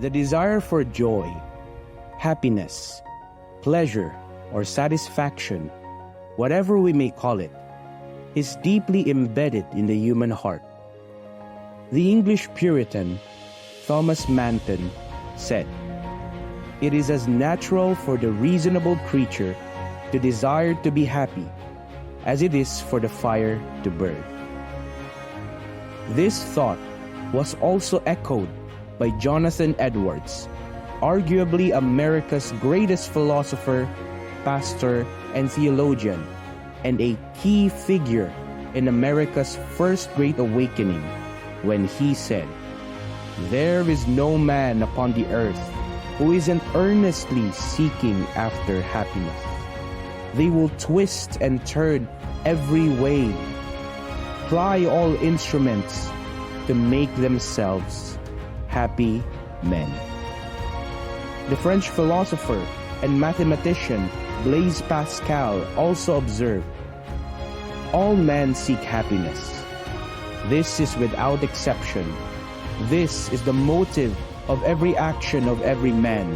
The desire for joy, happiness, pleasure, or satisfaction, whatever we may call it, is deeply embedded in the human heart. The English Puritan Thomas Manton said, "It is as natural for the reasonable creature to desire to be happy as it is for the fire to burn." This thought was also echoed by Jonathan Edwards, arguably America's greatest philosopher, pastor, and theologian, and a key figure in America's first Great Awakening, when he said, "There is no man upon the earth who isn't earnestly seeking after happiness. They will twist and turn every way, ply all instruments to make themselves happy men." The French philosopher and mathematician Blaise Pascal also observed, "All men seek happiness. This is without exception. This is the motive of every action of every man,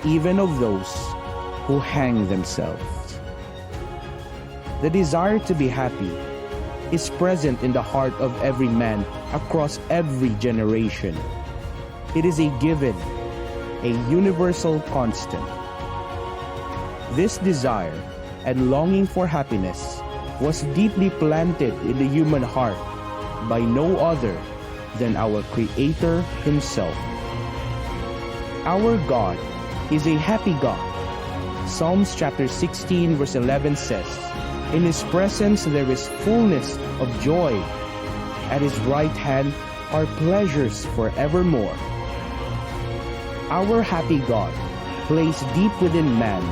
even of those who hang themselves." The desire to be happy is present in the heart of every man across every generation. It is a given, a universal constant. This desire and longing for happiness was deeply planted in the human heart by no other than our Creator Himself. Our God is a happy God. Psalms chapter 16 verse 11 says, "In His presence there is fullness of joy. At His right hand are pleasures forevermore." Our happy God placed deep within man,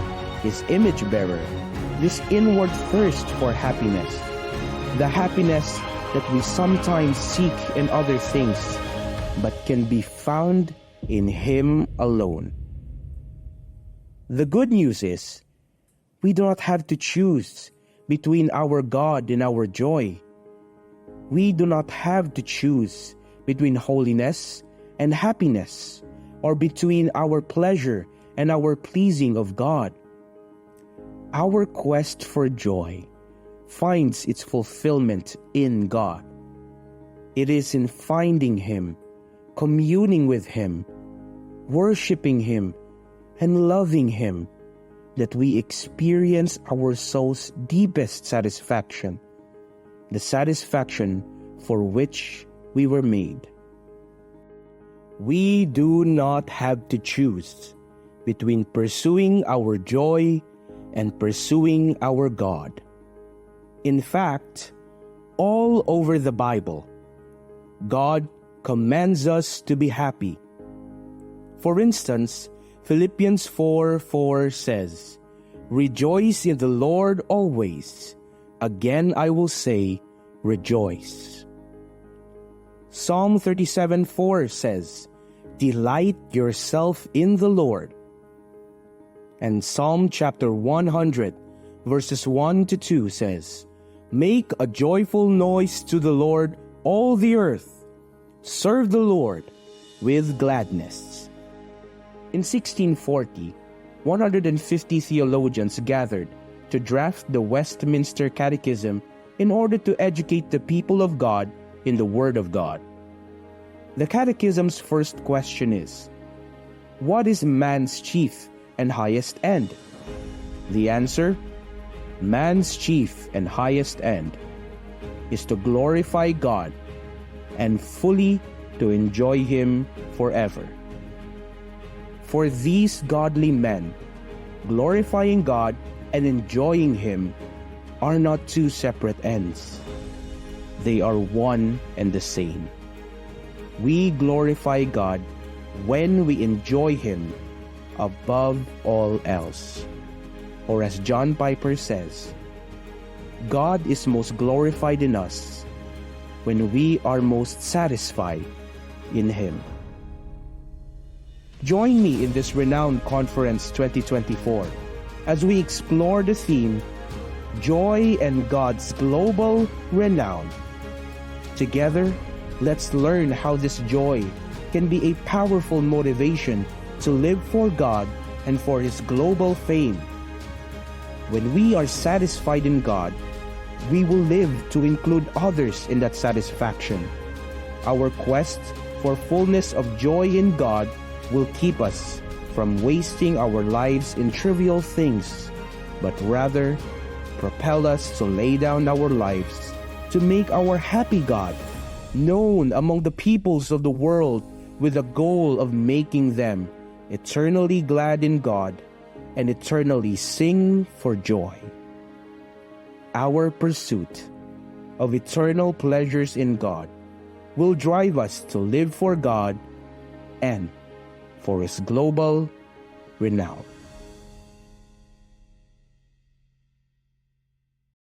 His image bearer, this inward thirst for happiness, the happiness that we sometimes seek in other things, but can be found in Him alone. The good news is, we do not have to choose between our God and our joy. We do not have to choose between holiness and happiness, or between our pleasure and our pleasing of God. Our quest for joy finds its fulfillment in God. It is in finding Him, communing with Him, worshiping Him, and loving Him that we experience our soul's deepest satisfaction, the satisfaction for which we were made. We do not have to choose between pursuing our joy and pursuing our God. In fact, all over the Bible, God commands us to be happy. For instance, Philippians 4:4 says, "Rejoice in the Lord always. Again I will say, rejoice." Psalm 37:4 says, "Delight yourself in the Lord." And Psalm chapter 100 verses 1 to 2 says, "Make a joyful noise to the Lord, all the earth. Serve the Lord with gladness." In 1640, 150 theologians gathered to draft the Westminster Catechism in order to educate the people of God in the Word of God. The Catechism's first question is, what is man's chief and highest end? The answer, man's chief and highest end is to glorify God and fully to enjoy Him forever. For these godly men, glorifying God and enjoying Him are not two separate ends. They are one and the same. We glorify God when we enjoy Him above all else. Or as John Piper says, God is most glorified in us when we are most satisfied in Him. Join me in this Renown Conference 2024 as we explore the theme, Joy and God's Global Renown. Together, let's learn how this joy can be a powerful motivation to live for God and for His global fame. When we are satisfied in God, we will live to include others in that satisfaction. Our quest for fullness of joy in God will keep us from wasting our lives in trivial things, but rather propel us to lay down our lives to make our happy God known among the peoples of the world, with the goal of making them eternally glad in God and eternally sing for joy. Our pursuit of eternal pleasures in God will drive us to live for God and for His global renown.